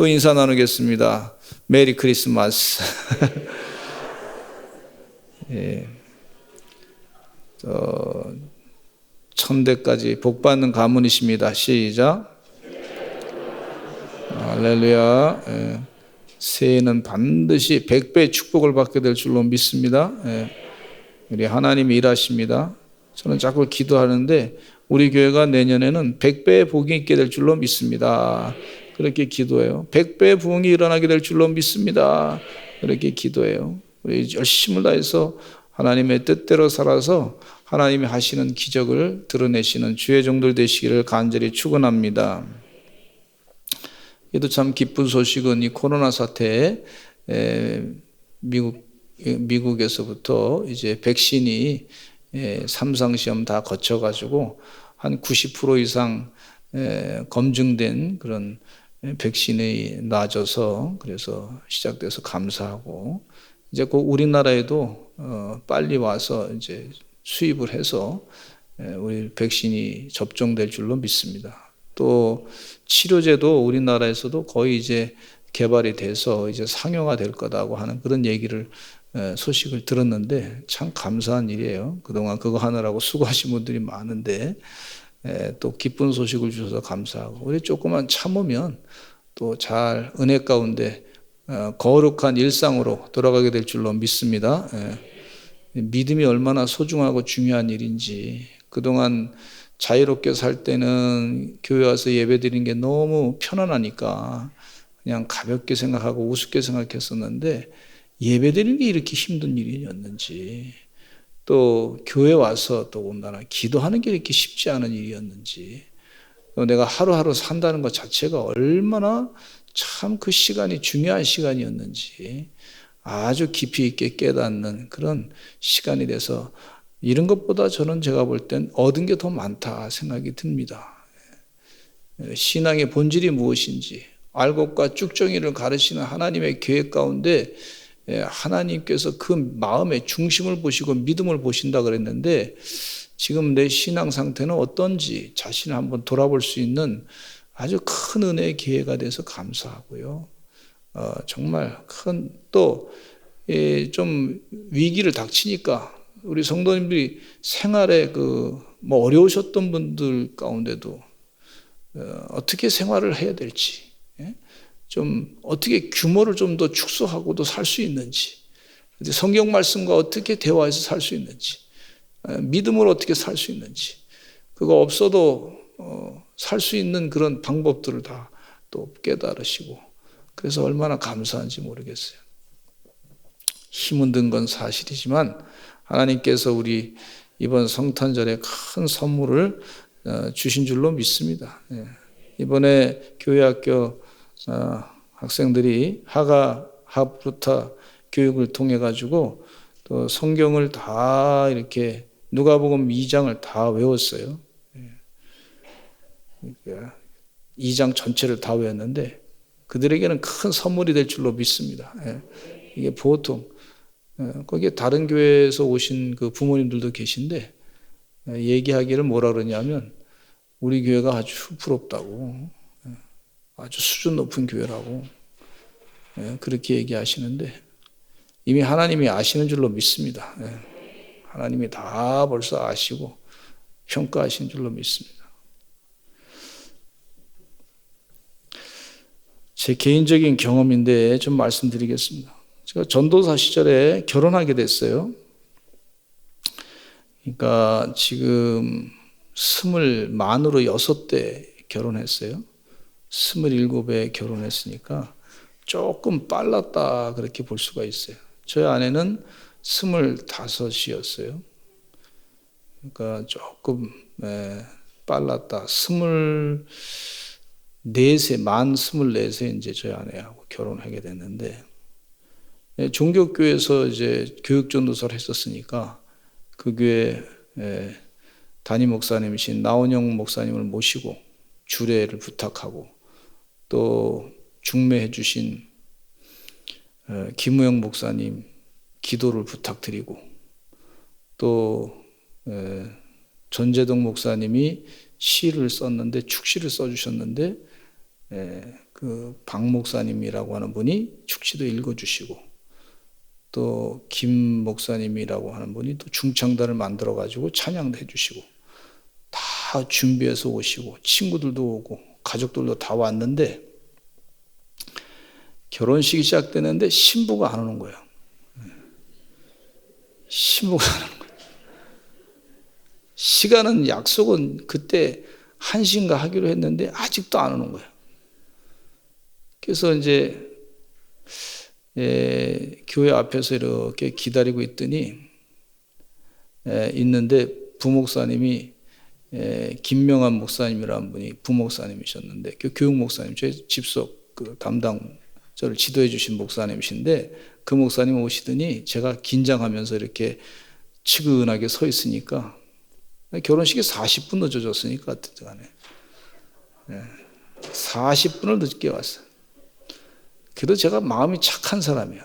또 인사 나누겠습니다. 메리 크리스마스. 예, 1000대까지 복받는 가문이십니다. 시작. 할렐루야. 예, 새해는 반드시 100배의 축복을 받게 될 줄로 믿습니다. 예, 우리 하나님이 일하십니다. 저는 자꾸 기도하는데 우리 교회가 내년에는 100배의 복이 있게 될 줄로 믿습니다. 그렇게 기도해요. 100배의 부흥이 일어나게 될 줄로 믿습니다. 그렇게 기도해요. 우리 열심을 다해서 하나님의 뜻대로 살아서 하나님이 하시는 기적을 드러내시는 주의 종들 되시기를 간절히 축원합니다. 이도 참 기쁜 소식은 이 코로나 사태에 미국에서부터 이제 백신이 3상시험 다 거쳐가지고 한 90% 이상 검증된 그런 백신이 나아져서 그래서 시작돼서 감사하고 이제 꼭 우리나라에도 빨리 와서 이제 수입을 해서 우리 백신이 접종될 줄로 믿습니다. 또 치료제도 우리나라에서도 거의 이제 개발이 돼서 이제 상용화 될 거다고 하는 그런 얘기를 소식을 들었는데 참 감사한 일이에요. 그동안 그거 하느라고 수고하신 분들이 많은데 또 기쁜 소식을 주셔서 감사하고 우리 조금만 참으면 또 잘 은혜 가운데 거룩한 일상으로 돌아가게 될 줄로 믿습니다. 믿음이 얼마나 소중하고 중요한 일인지 그동안 자유롭게 살 때는 교회 와서 예배 드리는 게 너무 편안하니까 그냥 가볍게 생각하고 우습게 생각했었는데 예배 드리는 게 이렇게 힘든 일이었는지 또 교회 와서 또 온다나 기도하는 게 이렇게 쉽지 않은 일이었는지 내가 하루하루 산다는 것 자체가 얼마나 참 그 시간이 중요한 시간이었는지 아주 깊이 있게 깨닫는 그런 시간이 돼서 이런 것보다 저는 제가 볼 땐 얻은 게 더 많다 생각이 듭니다. 신앙의 본질이 무엇인지 알곡과 쭉정이를 가르치는 하나님의 계획 가운데 하나님께서 그 마음의 중심을 보시고 믿음을 보신다 그랬는데 지금 내 신앙 상태는 어떤지 자신을 한번 돌아볼 수 있는 아주 큰 은혜의 기회가 돼서 감사하고요. 정말 큰 또 좀 위기를 닥치니까 우리 성도님들이 생활에 뭐 어려우셨던 분들 가운데도 어떻게 생활을 해야 될지 좀 어떻게 규모를 좀 더 축소하고도 살 수 있는지 성경 말씀과 어떻게 대화해서 살 수 있는지 믿음으로 어떻게 살 수 있는지 그거 없어도 살 수 있는 그런 방법들을 다 또 깨달으시고 그래서 얼마나 감사한지 모르겠어요. 힘은 든 건 사실이지만 하나님께서 우리 이번 성탄절에 큰 선물을 주신 줄로 믿습니다. 이번에 교회학교 학생들이 하브루타 교육을 통해 가지고 또 성경을 다 이렇게 누가복음 2장을 다 외웠어요. 2장 전체를 다 외웠는데 그들에게는 큰 선물이 될 줄로 믿습니다. 이게 보통 거기에 다른 교회에서 오신 그 부모님들도 계신데 얘기하기를 뭐라 그러냐면 우리 교회가 아주 부럽다고 아주 수준 높은 교회라고 그렇게 얘기하시는데 이미 하나님이 아시는 줄로 믿습니다. 하나님이 다 벌써 아시고 평가하신 줄로 믿습니다. 제 개인적인 경험인데 좀 말씀드리겠습니다. 제가 전도사 시절에 결혼하게 됐어요. 그러니까 지금 20만으로 6대 결혼했어요. 27에 결혼했으니까 조금 빨랐다 그렇게 볼 수가 있어요. 저희 아내는 25이었어요. 그러니까 조금 빨랐다. 24세, 만 24세 이제 저희 아내하고 결혼하게 됐는데 종교교회에서 이제 교육전도사를 했었으니까 그 교회 담임 목사님이신 나원영 목사님을 모시고 주례를 부탁하고 또 중매해 주신 김우영 목사님 기도를 부탁드리고 또 전재동 목사님이 시를 썼는데 축시를 써주셨는데 그 박 목사님이라고 하는 분이 축지도 읽어주시고, 또 김 목사님이라고 하는 분이 또 중창단을 만들어 가지고 찬양도 해주시고, 다 준비해서 오시고, 친구들도 오고 가족들도 다 왔는데, 결혼식이 시작되는데 신부가 안 오는 거예요. 신부가 안 오는 거예요. 시간은, 약속은 그때 1시인가 하기로 했는데 아직도 안 오는 거예요. 그래서 이제 교회 앞에서 이렇게 기다리고 있더니 있는데, 부목사님이 김명환 목사님이라는 분이 부목사님이셨는데, 그 교육 목사님, 저희 집속 그 담당, 저를 지도해 주신 목사님이신데, 그 목사님 오시더니 제가 긴장하면서 이렇게 치근하게 서 있으니까, 결혼식이 40분 늦어졌으니까 어쨌든 간에 40분을 늦게 왔어요. 그래도 제가 마음이 착한 사람이에요.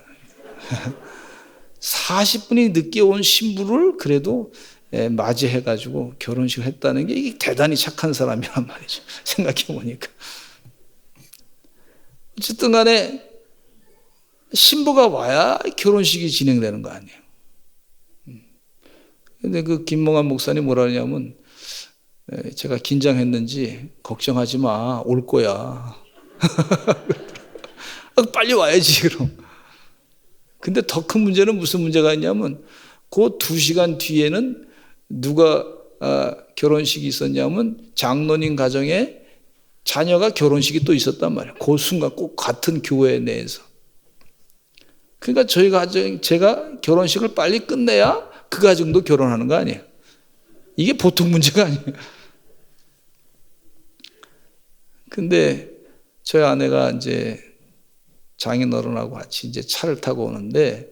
40분이 늦게 온 신부를 그래도 맞이해가지고 결혼식을 했다는 게, 이게 대단히 착한 사람이란 말이죠. 생각해 보니까. 어쨌든 간에 신부가 와야 결혼식이 진행되는 거 아니에요. 근데 그 김몽환 목사님 뭐라 하냐면, 제가 긴장했는지 걱정하지 마, 올 거야. 빨리 와야지 그럼. 근데 더 큰 문제는 무슨 문제가 있냐면, 그 2시간 뒤에는 누가 결혼식이 있었냐면, 장로님 가정에 자녀가 결혼식이 또 있었단 말이에요. 그 순간 꼭 같은 교회 내에서. 그러니까 저희 가정, 제가 결혼식을 빨리 끝내야 그 가정도 결혼하는 거 아니에요. 이게 보통 문제가 아니에요. 근데 저희 아내가 이제 장인어른하고 같이 이제 차를 타고 오는데,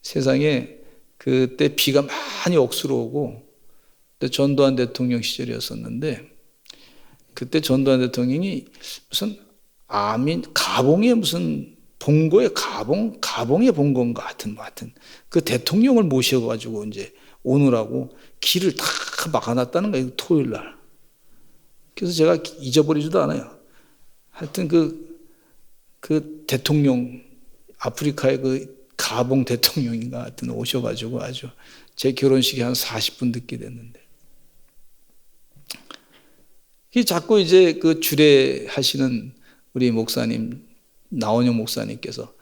세상에 그때 비가 많이 억수로 오고, 그때 전두환 대통령 시절이었었는데, 그때 전두환 대통령이 무슨 가봉에 무슨 본거에 가봉에 본건가 하여튼 그 대통령을 모셔가지고 이제 오느라고 길을 다 막아놨다는 거예요, 토요일 날. 그래서 제가 잊어버리지도 않아요. 하여튼 그 대통령, 아프리카의 그 가봉 대통령인가 하여튼 오셔가지고 아주 제 결혼식이 한 40분 늦게 됐는데, 자꾸 이제 그 주례하시는 우리 목사님, 나원영 목사님께서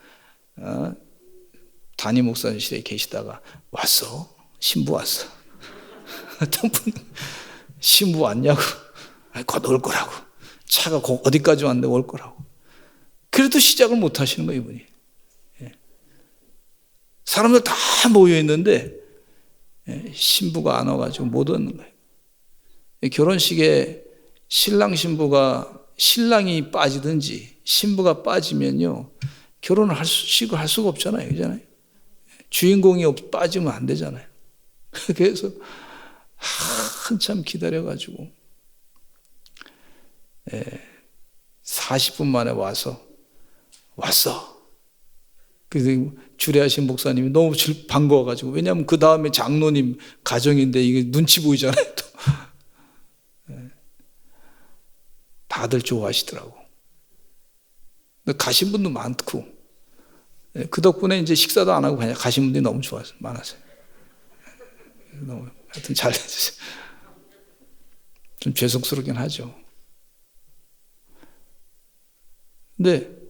담임 목사실에 계시다가, 왔어? 신부 왔어. 어떤 분, 신부 왔냐고. 곧 올 거라고. 차가 어디까지 왔는데 올 거라고. 그래도 시작을 못 하시는 거예요, 이분이. 사람들 다 모여 있는데 신부가 안 와가지고 못 오는 거예요. 결혼식에 신랑이 빠지든지 신부가 빠지면요, 결혼을 할 수가 없잖아요. 그잖아요. 주인공이 빠지면 안 되잖아요. 그래서 한참 기다려가지고 40분 만에 왔어. 그래서 주례하신 목사님이 너무 반가워가지고, 왜냐하면 그 다음에 장로님 가정인데 이게 눈치 보이잖아요. 또. 다들 좋아하시더라고. 가신 분도 많고, 그 덕분에 이제 식사도 안 하고 그냥 가신 분들이 너무 많았어요. 너무 하여튼 잘 됐어요. 좀 죄송스럽긴 하죠. 근데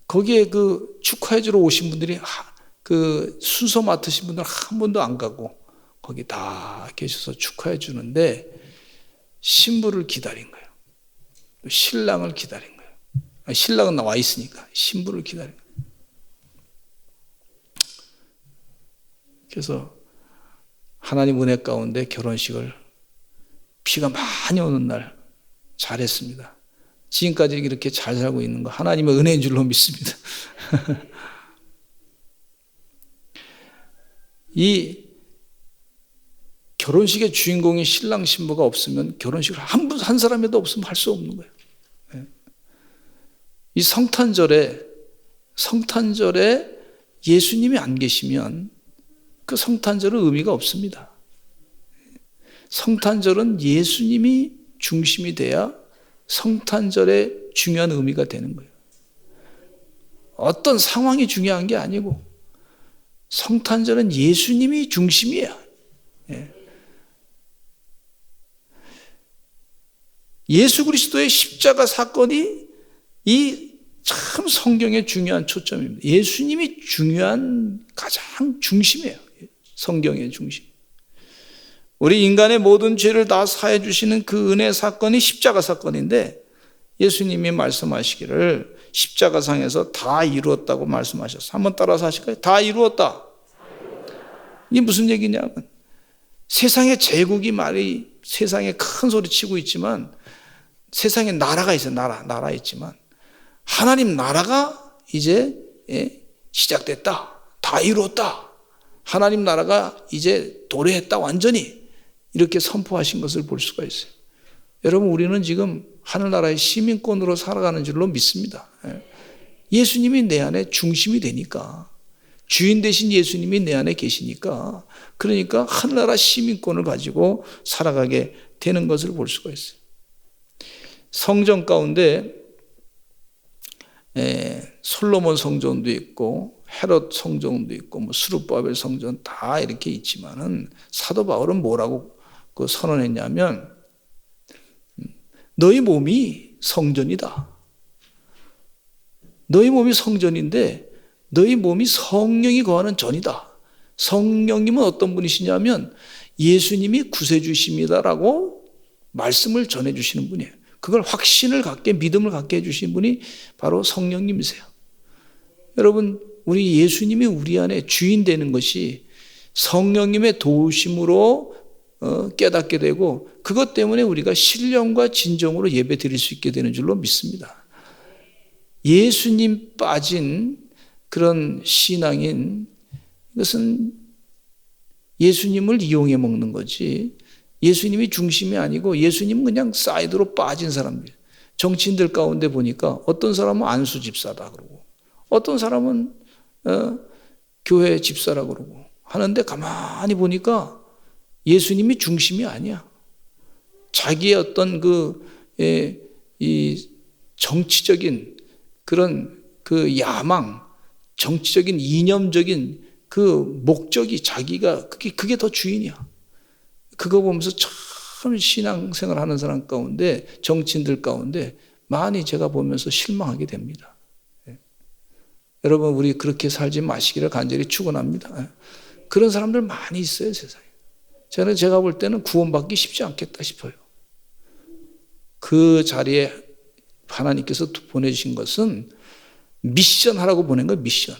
거기에 그 축하해주러 오신 분들이, 그 순서 맡으신 분들 한 번도 안 가고 거기 다 계셔서 축하해 주는데, 신부를 기다린 거예요. 신랑을 기다린 거예요. 신랑은 나와 있으니까 신부를 기다린 거예요. 그래서 하나님 은혜 가운데 결혼식을 비가 많이 오는 날 잘했습니다. 지금까지 이렇게 잘 살고 있는 거 하나님의 은혜인 줄로 믿습니다. 이 결혼식의 주인공이 신랑 신부가 없으면, 결혼식을 한 사람이라도 없으면 할 수 없는 거예요. 이 성탄절에 예수님이 안 계시면 그 성탄절은 의미가 없습니다. 성탄절은 예수님이 중심이 돼야 성탄절의 중요한 의미가 되는 거예요. 어떤 상황이 중요한 게 아니고 성탄절은 예수님이 중심이에요. 예수 그리스도의 십자가 사건이 이 참 성경의 중요한 초점입니다. 예수님이 중요한 가장 중심이에요. 성경의 중심. 우리 인간의 모든 죄를 다 사해 주시는 그 은혜 사건이 십자가 사건인데 예수님이 말씀하시기를 십자가상에서 다 이루었다고 말씀하셨어요. 한번 따라서 하실까요? 다 이루었다. 이게 무슨 얘기냐면 세상의 제국이 말이 세상에 큰 소리 치고 있지만 세상에 나라가 있어요. 나라 있지만 하나님 나라가 이제 시작됐다. 다 이루었다. 하나님 나라가 이제 도래했다. 완전히 이렇게 선포하신 것을 볼 수가 있어요. 여러분 우리는 지금 하늘나라의 시민권으로 살아가는 줄로 믿습니다. 예수님이 내 안에 중심이 되니까 주인 되신 예수님이 내 안에 계시니까 그러니까 하늘나라 시민권을 가지고 살아가게 되는 것을 볼 수가 있어요. 성전 가운데 솔로몬 성전도 있고 헤롯 성전도 있고 뭐 스룹바벨 성전 다 이렇게 있지만은 사도 바울은 뭐라고 그 선언했냐면 너희 몸이 성전이다. 너희 몸이 성전인데 너희 몸이 성령이 거하는 전이다. 성령님은 어떤 분이시냐면 예수님이 구세주십니다라고 말씀을 전해주시는 분이에요. 그걸 확신을 갖게 믿음을 갖게 해주신 분이 바로 성령님이세요. 여러분 우리 예수님이 우리 안에 주인 되는 것이 성령님의 도우심으로 깨닫게 되고 그것 때문에 우리가 신령과 진정으로 예배 드릴 수 있게 되는 줄로 믿습니다. 예수님 빠진 그런 신앙인 이것은 예수님을 이용해 먹는 거지 예수님이 중심이 아니고 예수님은 그냥 사이드로 빠진 사람들. 정치인들 가운데 보니까 어떤 사람은 안수 집사다 그러고 어떤 사람은 교회 집사라 그러고 하는데 가만히 보니까 예수님이 중심이 아니야. 자기의 어떤 이 정치적인 그런 그 야망, 정치적인 이념적인 그 목적이 자기가 그게 더 주인이야. 그거 보면서 참 신앙생활 하는 사람 가운데 정치인들 가운데 많이 제가 보면서 실망하게 됩니다. 여러분 우리 그렇게 살지 마시기를 간절히 축원합니다. 그런 사람들 많이 있어요 세상에. 제가 볼 때는 구원받기 쉽지 않겠다 싶어요. 그 자리에 하나님께서 보내주신 것은 미션 하라고 보낸 거예요. 미션.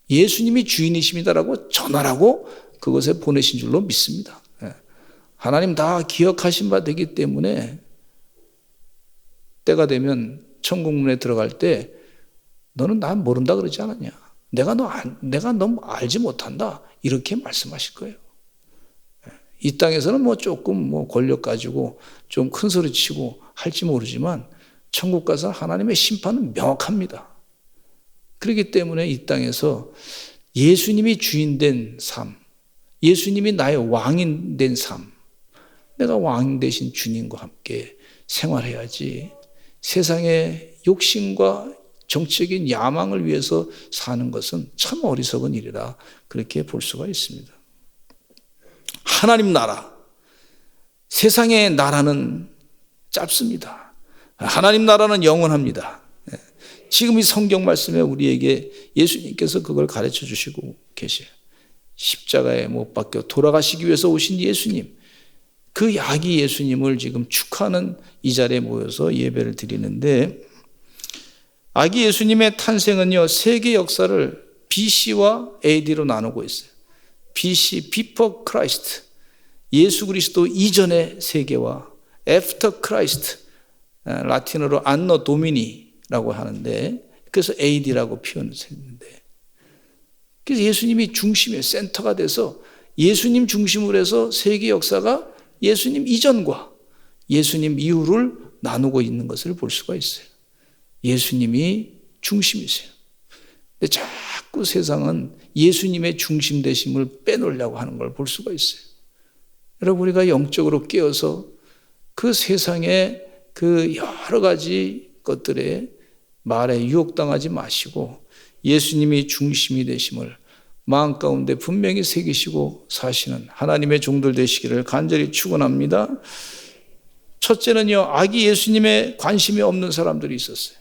예수님이 주인이십니다라고 전하라고 그것에 보내신 줄로 믿습니다. 하나님 다 기억하신 바 되기 때문에 때가 되면 천국 문에 들어갈 때 너는 나 모른다 그러지 않았냐. 내가 너 알지 못한다. 이렇게 말씀하실 거예요. 이 땅에서는 뭐 조금 권력 가지고 좀 큰 소리 치고 할지 모르지만 천국 가서 하나님의 심판은 명확합니다. 그렇기 때문에 이 땅에서 예수님이 주인 된 삶, 예수님이 나의 왕인 된 삶, 내가 왕 되신 주님과 함께 생활해야지 세상의 욕심과 정치적인 야망을 위해서 사는 것은 참 어리석은 일이라 그렇게 볼 수가 있습니다. 하나님 나라, 세상의 나라는 짧습니다. 하나님 나라는 영원합니다. 지금 이 성경 말씀에 우리에게 예수님께서 그걸 가르쳐 주시고 계셔요. 십자가에 못 박혀 돌아가시기 위해서 오신 예수님, 그 야기 예수님을 지금 축하하는 이 자리에 모여서 예배를 드리는데 아기 예수님의 탄생은요 세계 역사를 BC와 AD로 나누고 있어요. BC, Before Christ, 예수 그리스도 이전의 세계와 After Christ, 라틴어로 Anno Domini라고 하는데 그래서 AD라고 표현을 했는데 그래서 예수님이 중심의 센터가 돼서 예수님 중심으로 해서 세계 역사가 예수님 이전과 예수님 이후를 나누고 있는 것을 볼 수가 있어요. 예수님이 중심이세요. 근데 자꾸 세상은 예수님의 중심 되심을 빼놓으려고 하는 걸 볼 수가 있어요. 여러분 우리가 영적으로 깨어서 그 세상의 그 여러 가지 것들의 말에 유혹당하지 마시고 예수님이 중심이 되심을 마음 가운데 분명히 새기시고 사시는 하나님의 종들 되시기를 간절히 축원합니다. 첫째는요, 아기 예수님에 관심이 없는 사람들이 있었어요.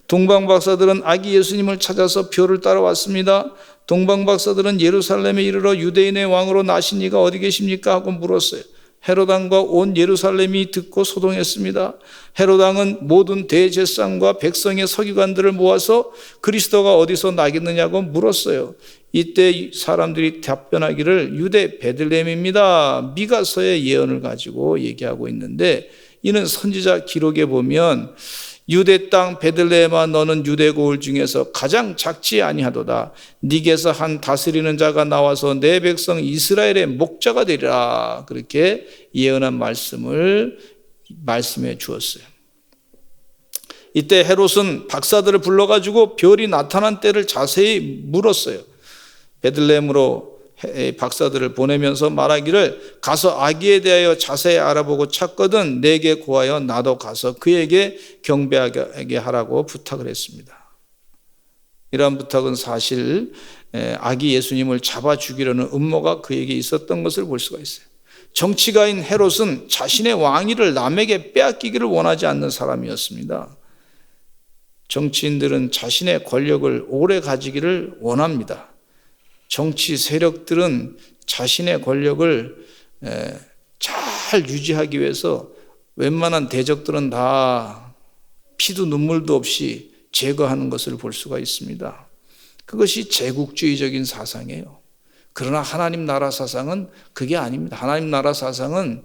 동방 박사들은 아기 예수님을 찾아서 표를 따라왔습니다. 동방 박사들은 예루살렘에 이르러 유대인의 왕으로 나신 이가 어디 계십니까? 하고 물었어요. 헤롯 왕과 온 예루살렘이 듣고 소동했습니다. 헤롯 왕은 모든 대제사장과 백성의 서기관들을 모아서 그리스도가 어디서 나겠느냐고 물었어요. 이때 사람들이 답변하기를 유대 베들레헴입니다. 미가서의 예언을 가지고 얘기하고 있는데, 이는 선지자 기록에 보면 유대 땅 베들레헴아 너는 유대 고을 중에서 가장 작지 아니하도다. 네게서 한 다스리는 자가 나와서 내 백성 이스라엘의 목자가 되리라. 그렇게 예언한 말씀을 말씀해 주었어요. 이때 헤롯은 박사들을 불러가지고 별이 나타난 때를 자세히 물었어요. 베들레헴으로 박사들을 보내면서 말하기를 가서 아기에 대하여 자세히 알아보고 찾거든 내게 고하여 나도 가서 그에게 경배하게 하라고 부탁을 했습니다. 이러한 부탁은 사실 아기 예수님을 잡아 죽이려는 음모가 그에게 있었던 것을 볼 수가 있어요. 정치가인 헤롯은 자신의 왕위를 남에게 빼앗기기를 원하지 않는 사람이었습니다. 정치인들은 자신의 권력을 오래 가지기를 원합니다. 정치 세력들은 자신의 권력을 잘 유지하기 위해서 웬만한 대적들은 다 피도 눈물도 없이 제거하는 것을 볼 수가 있습니다. 그것이 제국주의적인 사상이에요. 그러나 하나님 나라 사상은 그게 아닙니다. 하나님 나라 사상은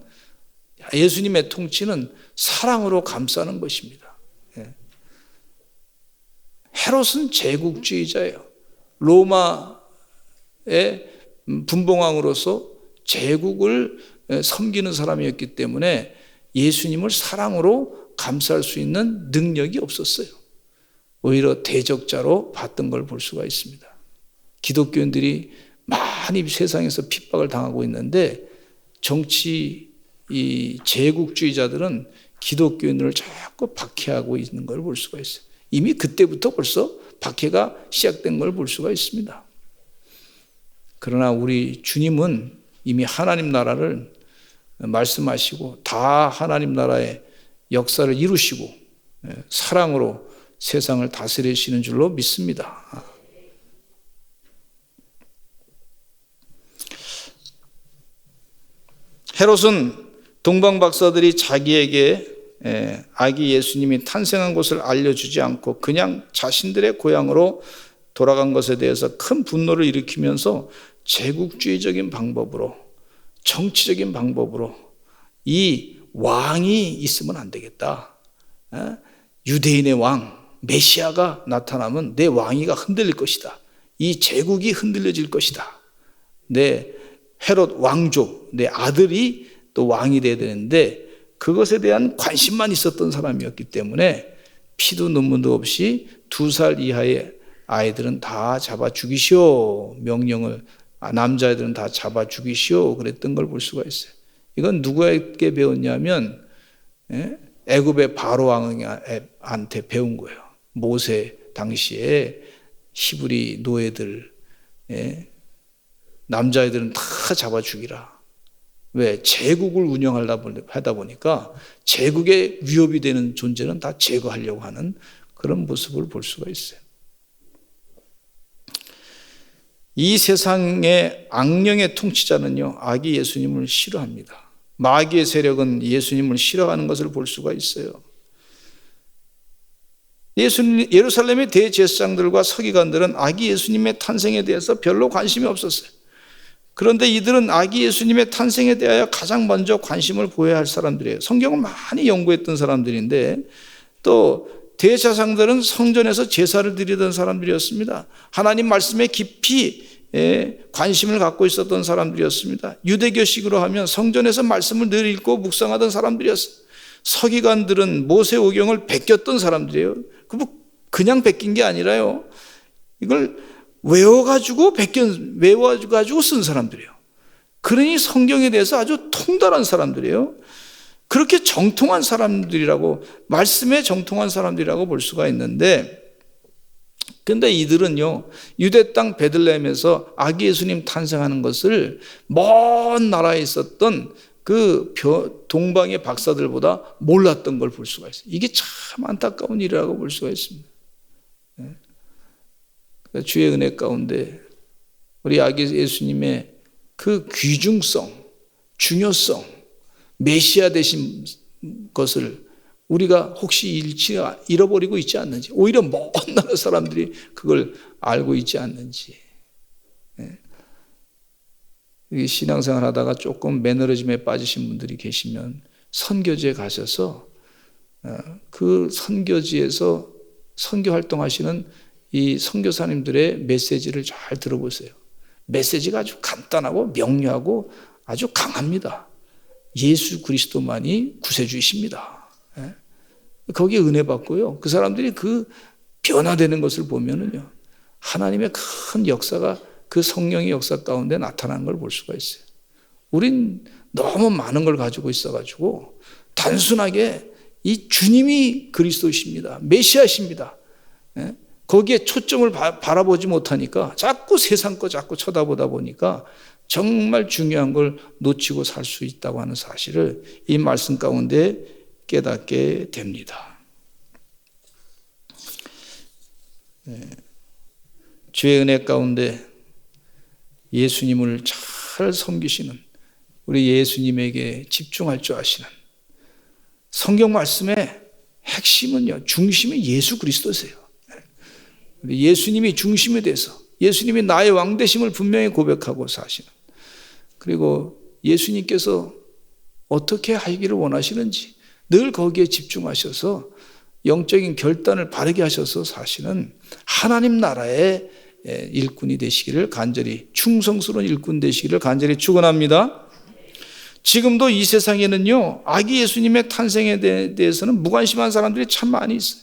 예수님의 통치는 사랑으로 감싸는 것입니다. 헤롯은 제국주의자예요. 로마의 분봉왕으로서 제국을 섬기는 사람이었기 때문에 예수님을 사랑으로 감쌀 수 있는 능력이 없었어요. 오히려 대적자로 봤던 걸 볼 수가 있습니다. 기독교인들이 많이 세상에서 핍박을 당하고 있는데 정치 이 제국주의자들은 기독교인들을 자꾸 박해하고 있는 걸 볼 수가 있어요. 이미 그때부터 벌써 박해가 시작된 걸 볼 수가 있습니다. 그러나 우리 주님은 이미 하나님 나라를 말씀하시고 다 하나님 나라의 역사를 이루시고 사랑으로 세상을 다스리시는 줄로 믿습니다. 헤롯은 동방 박사들이 자기에게 아기 예수님이 탄생한 곳을 알려주지 않고 그냥 자신들의 고향으로 돌아간 것에 대해서 큰 분노를 일으키면서 제국주의적인 방법으로, 정치적인 방법으로 이 왕이 있으면 안 되겠다. 유대인의 왕, 메시아가 나타나면 내 왕위가 흔들릴 것이다. 이 제국이 흔들려질 것이다. 내 헤롯 왕조, 내 아들이 또 왕이 되어야 되는데 그것에 대한 관심만 있었던 사람이었기 때문에 피도 눈물도 없이 2살 이하의 아이들은 다 잡아 죽이시오. 명령을 남자애들은 다 잡아 죽이시오. 그랬던 걸 볼 수가 있어요. 이건 누구에게 배웠냐면 애굽의 바로 왕한테 배운 거예요. 모세 당시에 히브리 노예들 남자애들은 다 잡아 죽이라. 왜? 제국을 운영하다 보니까 제국에 위협이 되는 존재는 다 제거하려고 하는 그런 모습을 볼 수가 있어요. 이 세상의 악령의 통치자는요, 아기 예수님을 싫어합니다. 마귀의 세력은 예수님을 싫어하는 것을 볼 수가 있어요. 예루살렘의 대제사장들과 서기관들은 아기 예수님의 탄생에 대해서 별로 관심이 없었어요. 그런데 이들은 아기 예수님의 탄생에 대하여 가장 먼저 관심을 보여야 할 사람들이에요. 성경을 많이 연구했던 사람들인데 또 대제사장들은 성전에서 제사를 드리던 사람들이었습니다. 하나님 말씀에 깊이 관심을 갖고 있었던 사람들이었습니다. 유대교식으로 하면 성전에서 말씀을 늘 읽고 묵상하던 사람들이었어요. 서기관들은 모세오경을 베꼈던 사람들이에요. 그냥 베낀 게 아니라요, 이걸 외워가지고 쓴 사람들이에요. 그러니 성경에 대해서 아주 통달한 사람들이에요. 그렇게 정통한 사람들이라고, 말씀에 정통한 사람들이라고 볼 수가 있는데, 근데 이들은요, 유대 땅 베들레헴에서 아기 예수님 탄생하는 것을 먼 나라에 있었던 그 동방의 박사들보다 몰랐던 걸 볼 수가 있어요. 이게 참 안타까운 일이라고 볼 수가 있습니다. 주의 은혜 가운데 우리 아기 예수님의 그 귀중성, 중요성, 메시아 되신 것을 우리가 혹시 잃어버리고 있지 않는지, 오히려 먼 나라 사람들이 그걸 알고 있지 않는지. 신앙생활 하다가 조금 매너리즘에 빠지신 분들이 계시면 선교지에 가셔서 그 선교지에서 선교 활동하시는 이 선교사님들의 메시지를 잘 들어보세요. 메시지가 아주 간단하고 명료하고 아주 강합니다. 예수 그리스도만이 구세주이십니다. 거기에 은혜 받고요. 그 사람들이 그 변화되는 것을 보면은요, 하나님의 큰 역사가 그 성령의 역사 가운데 나타나는 걸 볼 수가 있어요. 우린 너무 많은 걸 가지고 있어가지고 단순하게 이 주님이 그리스도이십니다, 메시아십니다, 거기에 초점을 바라보지 못하니까 자꾸 세상 거 자꾸 쳐다보다 보니까 정말 중요한 걸 놓치고 살 수 있다고 하는 사실을 이 말씀 가운데 깨닫게 됩니다. 주의 은혜 가운데 예수님을 잘 섬기시는 우리 예수님에게 집중할 줄 아시는, 성경 말씀의 핵심은요, 중심이 예수 그리스도세요. 예수님이 중심이 돼서 예수님이 나의 왕 되심을 분명히 고백하고 사시는, 그리고 예수님께서 어떻게 하기를 원하시는지 늘 거기에 집중하셔서 영적인 결단을 바르게 하셔서 사시는 하나님 나라의 일꾼이 되시기를 간절히, 충성스러운 일꾼 되시기를 간절히 축원합니다. 지금도 이 세상에는요, 아기 예수님의 탄생에 대해서는 무관심한 사람들이 참 많이 있어요.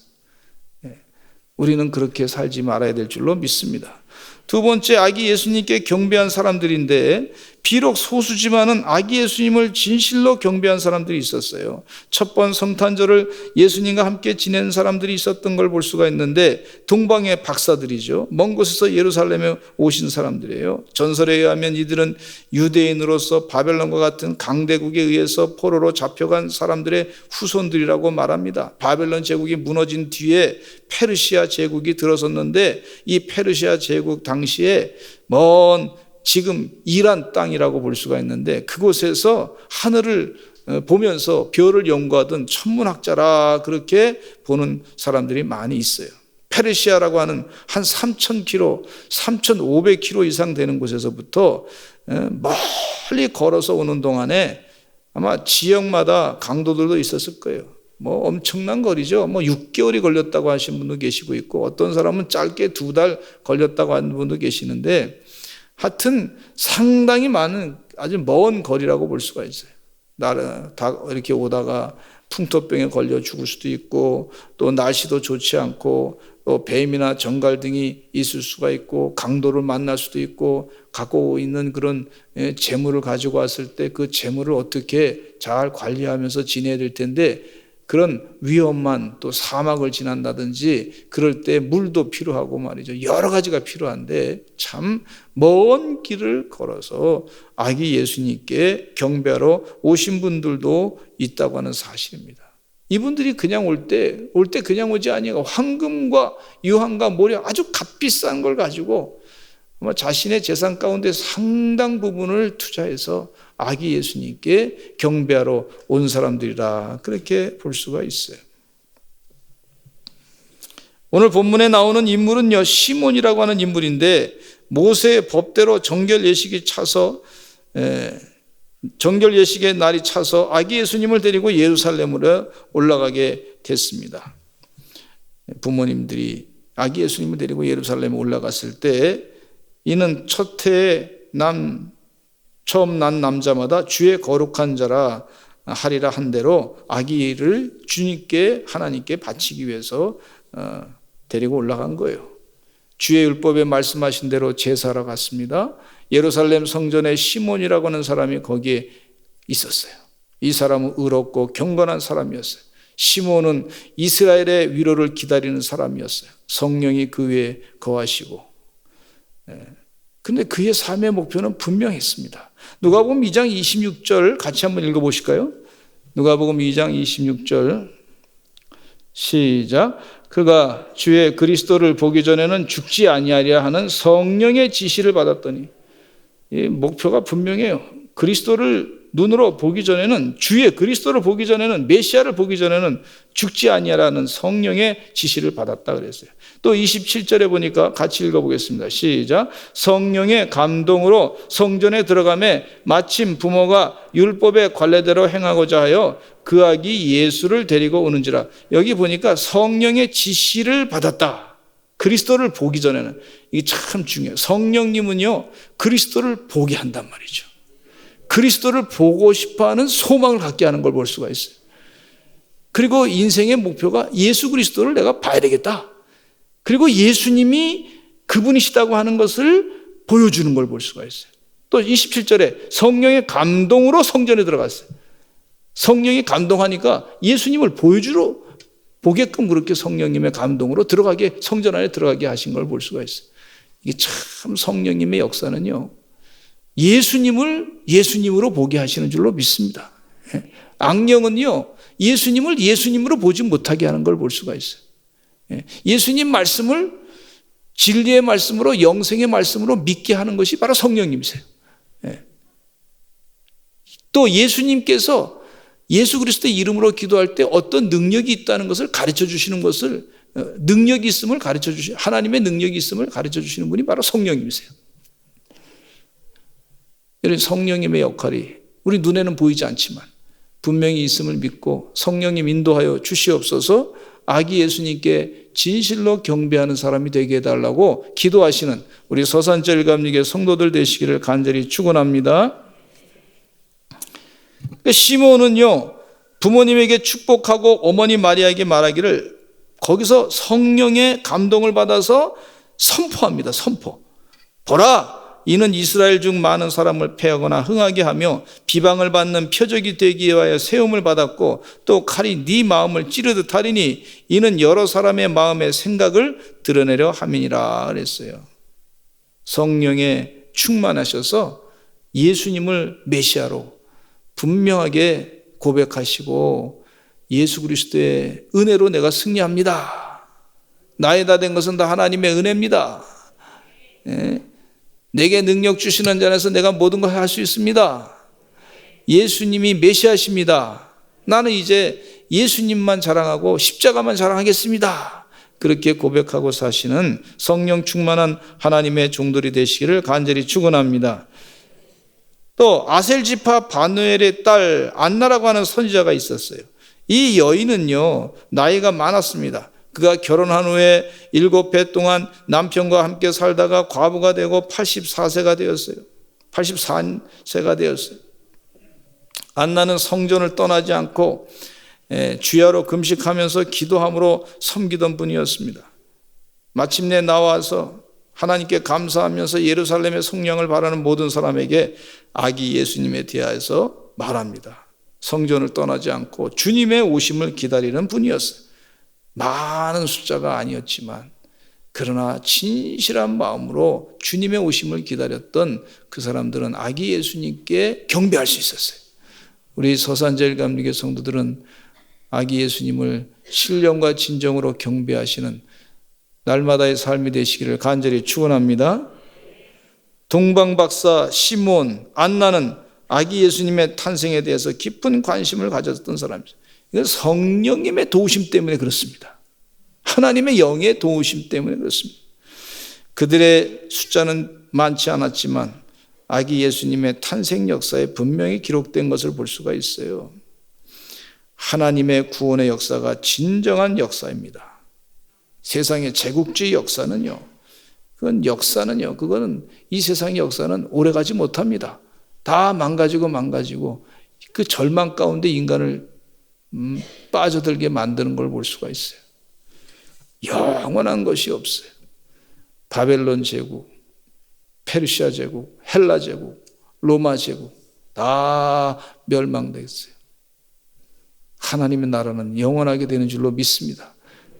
우리는 그렇게 살지 말아야 될 줄로 믿습니다. 두 번째, 아기 예수님께 경배한 사람들인데, 비록 소수지만은 아기 예수님을 진실로 경배한 사람들이 있었어요. 첫 번 성탄절을 예수님과 함께 지낸 사람들이 있었던 걸 볼 수가 있는데, 동방의 박사들이죠. 먼 곳에서 예루살렘에 오신 사람들이에요. 전설에 의하면 이들은 유대인으로서 바벨론과 같은 강대국에 의해서 포로로 잡혀간 사람들의 후손들이라고 말합니다. 바벨론 제국이 무너진 뒤에 페르시아 제국이 들어섰는데, 이 페르시아 제국 당시에 먼 지금 이란 땅이라고 볼 수가 있는데, 그곳에서 하늘을 보면서 별을 연구하던 천문학자라 그렇게 보는 사람들이 많이 있어요. 페르시아라고 하는 한 3,000km, 3,500km 이상 되는 곳에서부터 멀리 걸어서 오는 동안에 아마 지역마다 강도들도 있었을 거예요. 뭐 엄청난 거리죠. 뭐 6개월이 걸렸다고 하신 분도 계시고 있고, 어떤 사람은 짧게 2달 걸렸다고 하는 분도 계시는데, 하여튼 상당히 많은 아주 먼 거리라고 볼 수가 있어요. 다 이렇게 오다가 풍토병에 걸려 죽을 수도 있고, 또 날씨도 좋지 않고, 또 뱀이나 정갈 등이 있을 수가 있고, 강도를 만날 수도 있고, 갖고 있는 그런 재물을 가지고 왔을 때 그 재물을 어떻게 잘 관리하면서 지내야 될 텐데, 그런 위험한 또 사막을 지난다든지 그럴 때 물도 필요하고 말이죠. 여러 가지가 필요한데 참 먼 길을 걸어서 아기 예수님께 경배하러 오신 분들도 있다고 하는 사실입니다. 이분들이 그냥 올 때 그냥 오지 아니고 황금과 유황과 모래 아주 값비싼 걸 가지고 아마 자신의 재산 가운데 상당 부분을 투자해서 아기 예수님께 경배하러 온 사람들이라 그렇게 볼 수가 있어요. 오늘 본문에 나오는 인물은요, 시몬이라고 하는 인물인데, 모세의 법대로 정결 예식의 날이 차서 아기 예수님을 데리고 예루살렘으로 올라가게 됐습니다. 부모님들이 아기 예수님을 데리고 예루살렘에 올라갔을 때, 이는 첫 해에 처음 난 남자마다 주의 거룩한 자라 하리라 한 대로 아기를 주님께, 하나님께 바치기 위해서 데리고 올라간 거예요. 주의 율법에 말씀하신 대로 제사하러 갔습니다. 예루살렘 성전에 시몬이라고 하는 사람이 거기에 있었어요. 이 사람은 의롭고 경건한 사람이었어요. 시몬은 이스라엘의 위로를 기다리는 사람이었어요. 성령이 그 위에 거하시고. 근데 그의 삶의 목표는 분명했습니다. 누가복음 2장 26절 같이 한번 읽어보실까요? 누가복음 2장 26절 시작. 그가 주의 그리스도를 보기 전에는 죽지 아니하리라 하는 성령의 지시를 받았더니, 이 목표가 분명해요. 그리스도를 눈으로 보기 전에는, 주의 그리스도를 보기 전에는, 메시아를 보기 전에는 죽지 아니하라는 성령의 지시를 받았다 그랬어요. 또 27절에 보니까 같이 읽어보겠습니다. 시작. 성령의 감동으로 성전에 들어가매 마침 부모가 율법의 관례대로 행하고자 하여 그 아기 예수를 데리고 오는지라. 여기 보니까 성령의 지시를 받았다. 그리스도를 보기 전에는. 이게 참 중요해요. 성령님은요, 그리스도를 보게 한단 말이죠. 그리스도를 보고 싶어하는 소망을 갖게 하는 걸 볼 수가 있어요. 그리고 인생의 목표가 예수 그리스도를 내가 봐야 되겠다. 그리고 예수님이 그분이시다고 하는 것을 보여주는 걸 볼 수가 있어요. 또 27절에 성령의 감동으로 성전에 들어갔어요. 성령이 감동하니까 예수님을 보여주러 보게끔 그렇게 성령님의 감동으로 들어가게, 성전 안에 들어가게 하신 걸 볼 수가 있어요. 이게 참 성령님의 역사는요, 예수님을 예수님으로 보게 하시는 줄로 믿습니다. 악령은요, 예수님을 예수님으로 보지 못하게 하는 걸 볼 수가 있어요. 예수님 말씀을 진리의 말씀으로, 영생의 말씀으로 믿게 하는 것이 바로 성령님이세요. 또 예수님께서 예수 그리스도의 이름으로 기도할 때 어떤 능력이 있다는 것을 가르쳐 주시는 것을, 능력이 있음을 가르쳐 주시는, 하나님의 능력이 있음을 가르쳐 주시는 분이 바로 성령님이세요. 이런 성령님의 역할이 우리 눈에는 보이지 않지만 분명히 있음을 믿고 성령님 인도하여 주시옵소서, 아기 예수님께 진실로 경배하는 사람이 되게 해달라고 기도하시는 우리 서산절 감리교 성도들 되시기를 간절히 축원합니다. 시몬은요, 부모님에게 축복하고 어머니 마리아에게 말하기를 거기서 성령의 감동을 받아서 선포합니다. 선포. 보라, 이는 이스라엘 중 많은 사람을 패하거나 흥하게 하며 비방을 받는 표적이 되기 위하여 세움을 받았고 또 칼이 네 마음을 찌르듯 하리니 이는 여러 사람의 마음의 생각을 드러내려 함이니라 그랬어요. 성령에 충만하셔서 예수님을 메시아로 분명하게 고백하시고, 예수 그리스도의 은혜로 내가 승리합니다. 나의 다 된 것은 다 하나님의 은혜입니다. 내게 능력 주시는 자에서 내가 모든 걸 할 수 있습니다. 예수님이 메시아십니다. 나는 이제 예수님만 자랑하고 십자가만 자랑하겠습니다. 그렇게 고백하고 사시는 성령 충만한 하나님의 종들이 되시기를 간절히 축원합니다. 또 아셀 지파 바누엘의 딸 안나라고 하는 선지자가 있었어요. 이 여인은요, 나이가 많았습니다. 그가 결혼한 후에 7해 동안 남편과 함께 살다가 과부가 되고 84세가 되었어요. 84세가 되었어요. 안나는 성전을 떠나지 않고 주야로 금식하면서 기도함으로 섬기던 분이었습니다. 마침내 나와서 하나님께 감사하면서 예루살렘의 성령을 바라는 모든 사람에게 아기 예수님에 대하여서 말합니다. 성전을 떠나지 않고 주님의 오심을 기다리는 분이었어요. 많은 숫자가 아니었지만 그러나 진실한 마음으로 주님의 오심을 기다렸던 그 사람들은 아기 예수님께 경배할 수 있었어요. 우리 서산제일감리교 성도들은 아기 예수님을 신령과 진정으로 경배하시는 날마다의 삶이 되시기를 간절히 축원합니다. 동방박사 시몬, 안나는 아기 예수님의 탄생에 대해서 깊은 관심을 가졌던 사람이죠. 이건 성령님의 도우심 때문에 그렇습니다. 하나님의 영의 도우심 때문에 그렇습니다. 그들의 숫자는 많지 않았지만 아기 예수님의 탄생 역사에 분명히 기록된 것을 볼 수가 있어요. 하나님의 구원의 역사가 진정한 역사입니다. 세상의 제국주의 역사는요, 그거는 이 세상의 역사는 오래가지 못합니다. 다 망가지고 그 절망 가운데 인간을 빠져들게 만드는 걸 볼 수가 있어요. 영원한 것이 없어요. 바벨론 제국, 페르시아 제국, 헬라 제국, 로마 제국 다 멸망됐어요. 하나님의 나라는 영원하게 되는 줄로 믿습니다.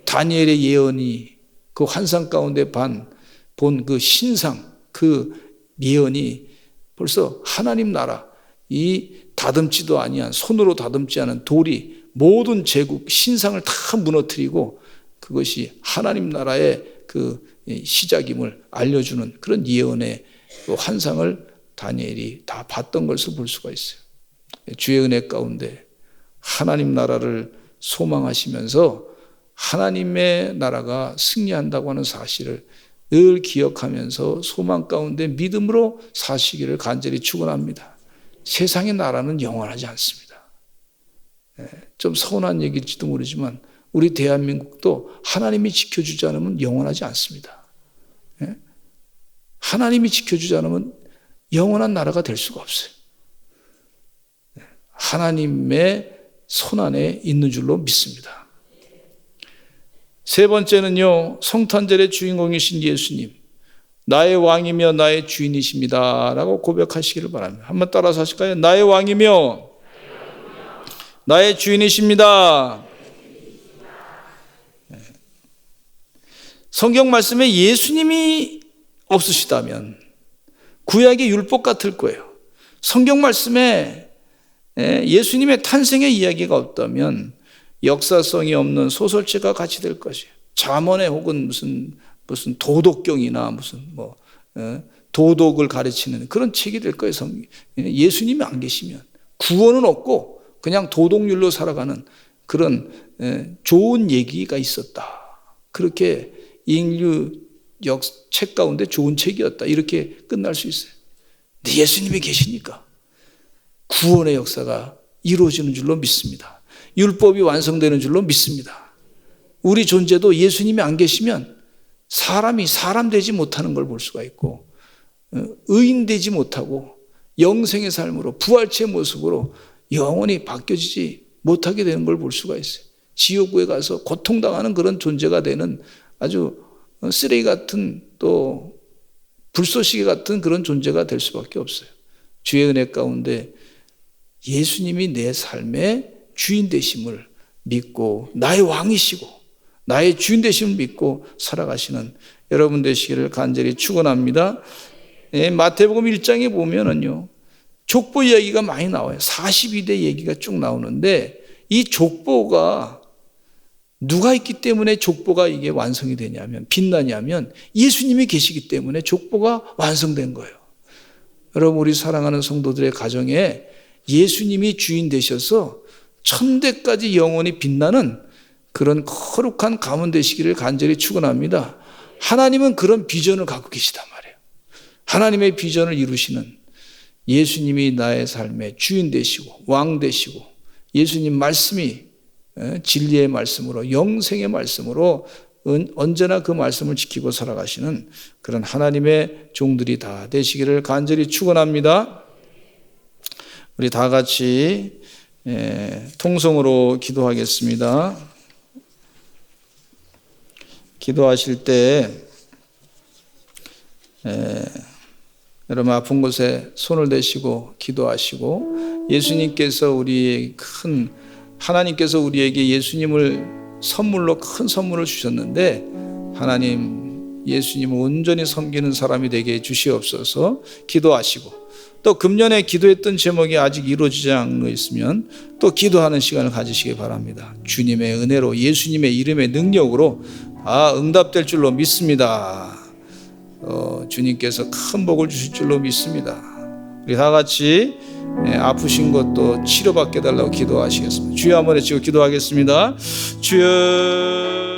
다니엘의 예언이 그 환상 가운데 본 그 신상, 그 예언이 벌써 하나님 나라, 이 다듬지도 아니한, 손으로 다듬지 않은 돌이 모든 제국 신상을 다 무너뜨리고 그것이 하나님 나라의 그 시작임을 알려주는 그런 예언의 그 환상을 다니엘이 다 봤던 것을 볼 수가 있어요. 주의 은혜 가운데 하나님 나라를 소망하시면서 하나님의 나라가 승리한다고 하는 사실을 늘 기억하면서 소망 가운데 믿음으로 사시기를 간절히 축원합니다. 세상의 나라는 영원하지 않습니다. 좀 서운한 얘기일지도 모르지만 우리 대한민국도 하나님이 지켜주지 않으면 영원하지 않습니다. 하나님이 지켜주지 않으면 영원한 나라가 될 수가 없어요. 하나님의 손안에 있는 줄로 믿습니다. 세 번째는요, 성탄절의 주인공이신 예수님, 나의 왕이며 나의 주인이십니다 라고 고백하시기를 바랍니다. 한번 따라서 하실까요? 나의 왕이며 나의 주인이십니다. 성경 말씀에 예수님이 없으시다면 구약의 율법 같을 거예요. 성경 말씀에 예수님의 탄생의 이야기가 없다면 역사성이 없는 소설책과 같이 될 것이에요. 잠언에 혹은 무슨 도덕경이나 무슨 도덕을 가르치는 그런 책이 될 거예요. 예수님이 안 계시면 구원은 없고 그냥 도덕률로 살아가는 그런 좋은 얘기가 있었다. 그렇게 인류 책 가운데 좋은 책이었다. 이렇게 끝날 수 있어요. 근데 예수님이 계시니까 구원의 역사가 이루어지는 줄로 믿습니다. 율법이 완성되는 줄로 믿습니다. 우리 존재도 예수님이 안 계시면 사람이 사람 되지 못하는 걸 볼 수가 있고 의인 되지 못하고 영생의 삶으로 부활체의 모습으로 영원히 바뀌어지지 못하게 되는 걸 볼 수가 있어요. 지옥에 가서 고통당하는 그런 존재가 되는 아주 쓰레기 같은 또 불쏘시개 같은 그런 존재가 될 수밖에 없어요. 주의 은혜 가운데 예수님이 내 삶의 주인 되심을 믿고 나의 왕이시고 나의 주인 되심을 믿고 살아가시는 여러분 되시기를 간절히 축원합니다. 마태복음 1장에 보면은요, 족보 이야기가 많이 나와요. 42대 얘기가 쭉 나오는데 이 족보가 누가 있기 때문에 족보가 이게 완성이 되냐면 빛나냐면 예수님이 계시기 때문에 족보가 완성된 거예요. 여러분 우리 사랑하는 성도들의 가정에 예수님이 주인 되셔서 천대까지 영원히 빛나는 그런 거룩한 가문 되시기를 간절히 축원합니다. 하나님은 그런 비전을 갖고 계시단 말이에요. 하나님의 비전을 이루시는 예수님이 나의 삶의 주인 되시고 왕 되시고 예수님 말씀이 진리의 말씀으로 영생의 말씀으로 언제나 그 말씀을 지키고 살아가시는 그런 하나님의 종들이 다 되시기를 간절히 축원합니다. 우리 다 같이 통성으로 기도하겠습니다. 기도하실 때 여러분 아픈 곳에 손을 대시고 기도하시고 예수님께서 하나님께서 우리에게 예수님을 선물로 큰 선물을 주셨는데 하나님 예수님을 온전히 섬기는 사람이 되게 해 주시옵소서 기도하시고 또 금년에 기도했던 제목이 아직 이루어지지 않고 있으면 또 기도하는 시간을 가지시기 바랍니다. 주님의 은혜로 예수님의 이름의 능력으로 응답될 줄로 믿습니다. 주님께서 큰 복을 주실 줄로 믿습니다. 우리 다 같이 아프신 것도 치료받게 달라고 기도하시겠습니다. 주여 한번 외치고 기도하겠습니다. 주여